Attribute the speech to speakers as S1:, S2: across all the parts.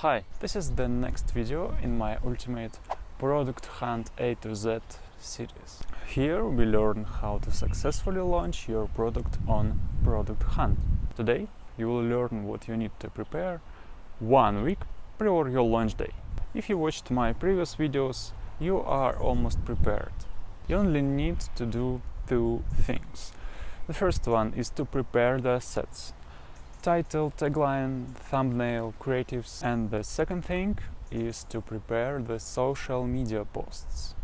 S1: Hi, this is the next video in my ultimate Product Hunt A to Z series. Here we learn how to successfully launch your product on Product Hunt. Today you will learn what you need to prepare 1 week prior your launch day. If you watched my previous videos, you are almost prepared. You only need to do 2 things. The first one is to prepare the assets. Title, tagline, thumbnail, creatives, and the second thing is to prepare the social media posts,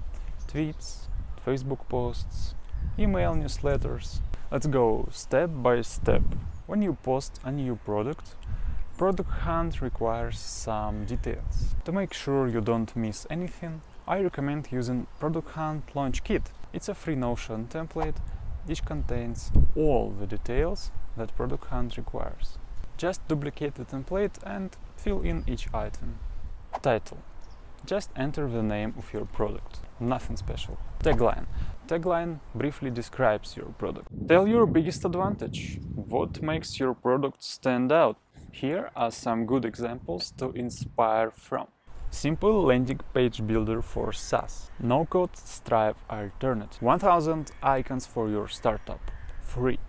S1: tweets, Facebook posts, email newsletters. Let's go step by step. When you post a new product, Product Hunt requires some details. To make sure you don't miss anything, I recommend using Product Hunt Launch Kit. It's a free Notion template which contains all the details that Product Hunt requires. Just duplicate the template and fill in each item. Title. Just enter the name of your product. Nothing special. Tagline. Tagline briefly describes your product. Tell your biggest advantage. What makes your product stand out? Here are some good examples to inspire from. Simple landing page builder for SaaS. No-code Stripe alternative. 1000 icons for your startup. Free.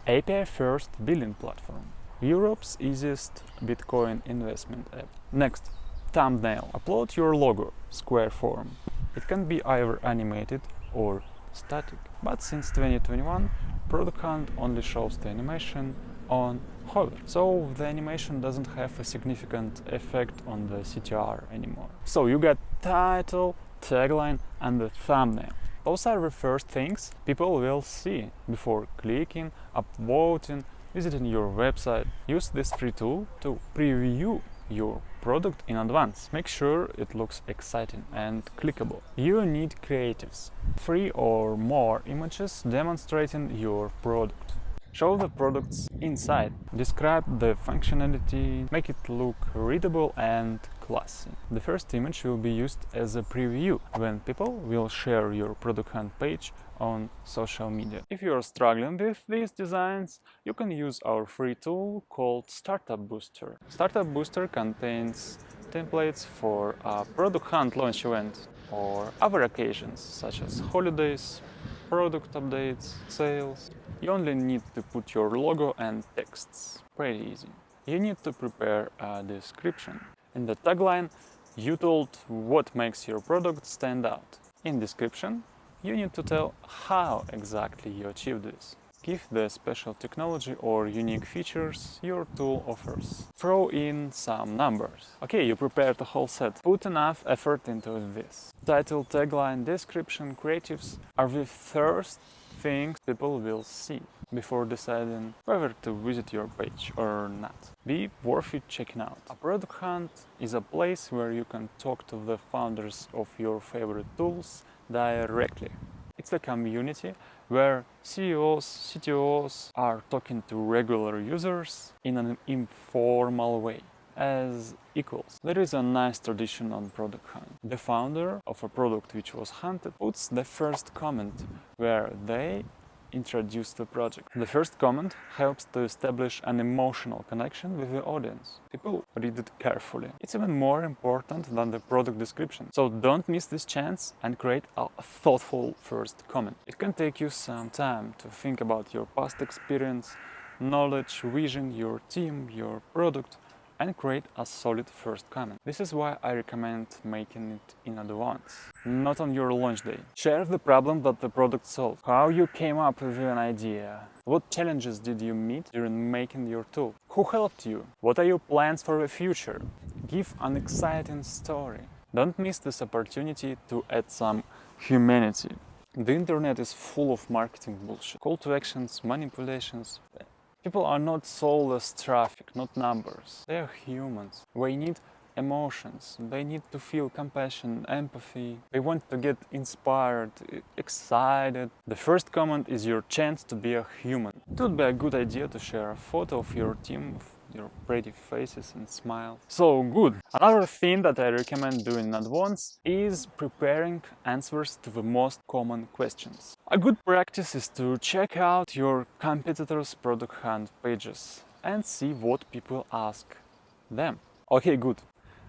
S1: API-first billing platform. Europe's easiest Bitcoin investment app. Next, thumbnail. Upload your logo, square form. It can be either animated or static. But since 2021, Product Hunt only shows the animation on hover, so the animation doesn't have a significant effect on the CTR anymore. So you got title, tagline, and the thumbnail. Those are the first things people will see before clicking, upvoting, visiting your website. Use this free tool to preview your product in advance. Make sure it looks exciting and clickable. You need creatives, 3 or more images demonstrating your product. Show the product's inside, describe the functionality, make it look readable and classy. The first image will be used as a preview when people will share your Product Hunt page on social media. If you are struggling with these designs, you can use our free tool called Startup Booster. Startup Booster contains templates for a Product Hunt launch event or other occasions such as holidays, product updates, sales. You only need to put your logo and texts. Pretty easy. You need to prepare a description. In the tagline, you told what makes your product stand out. In description, you need to tell how exactly you achieve this. Give the special technology or unique features your tool offers. Throw in some numbers. Okay, you prepared a whole set. Put enough effort into this. Title, tagline, description, creatives are the first things people will see before deciding whether to visit your page or not. Be worth it checking out. A Product Hunt is a place where you can talk to the founders of your favorite tools directly. It's a community where CEOs, CTOs are talking to regular users in an informal way, as equals. There is a nice tradition on Product Hunt. The founder of a product which was hunted puts the first comment where they introduce the project. The first comment helps to establish an emotional connection with the audience. People read it carefully. It's even more important than the product description. So don't miss this chance and create a thoughtful first comment. It can take you some time to think about your past experience, knowledge, vision, your team, your product, and create a solid first comment. This is why I recommend making it in advance, not on your launch day. Share the problem that the product solved, how you came up with an idea, what challenges did you meet during making your tool, who helped you, what are your plans for the future. Give an exciting story. Don't miss this opportunity to add some humanity. The internet is full of marketing bullshit, call to actions, manipulations. People are not soulless traffic, not numbers. They are humans. They need emotions. They need to feel compassion, empathy. They want to get inspired, excited. The first comment is your chance to be a human. It would be a good idea to share a photo of your team with your pretty faces and smile. So good. Another thing that I recommend doing in advance is preparing answers to the most common questions. A good practice is to check out your competitors' Product Hunt pages and see what people ask them. Okay, good.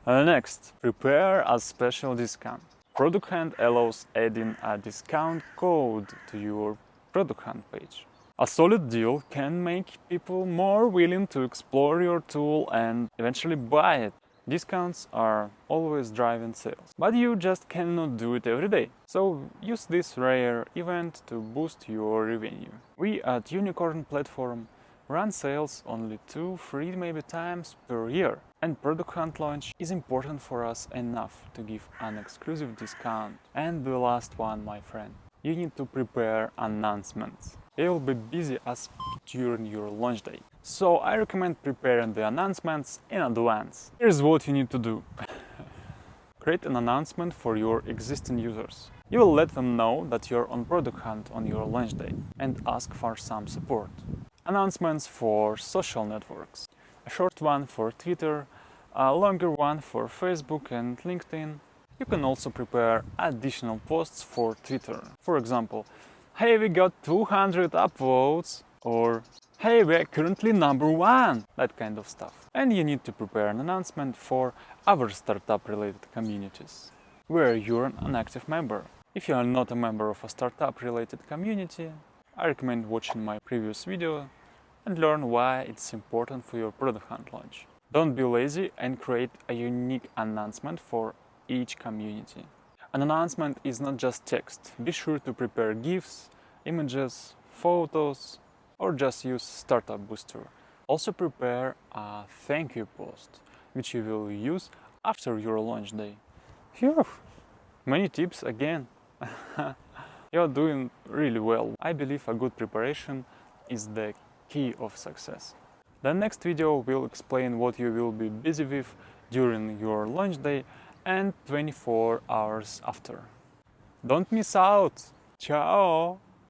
S1: Next, prepare a special discount. Product Hunt allows adding a discount code to your Product Hunt page. A solid deal can make people more willing to explore your tool and eventually buy it. Discounts are always driving sales, but you just cannot do it every day. So use this rare event to boost your revenue. We at Unicorn Platform run sales only 2-3 maybe times per year, and Product Hunt launch is important for us enough to give an exclusive discount. And the last one, my friend, you need to prepare announcements. They will be busy as during your launch day. So I recommend preparing the announcements in advance. Here's what you need to do. Create an announcement for your existing users. You will let them know that you're on Product Hunt on your launch day and ask for some support. Announcements for social networks. A short one for Twitter, a longer one for Facebook and LinkedIn. You can also prepare additional posts for Twitter. For example, hey, we got 200 upvotes, or hey, we're currently #1, that kind of stuff. And you need to prepare an announcement for other startup-related communities, where you're an active member. If you are not a member of a startup-related community, I recommend watching my previous video and learn why it's important for your Product Hunt launch. Don't be lazy and create a unique announcement for each community. An announcement is not just text. Be sure to prepare GIFs, images, photos, or just use Startup Booster. Also prepare a thank you post, which you will use after your launch day. Phew! Many tips again. You're doing really well. I believe a good preparation is the key of success. The next video will explain what you will be busy with during your launch day and 24 hours after. Don't miss out! Ciao!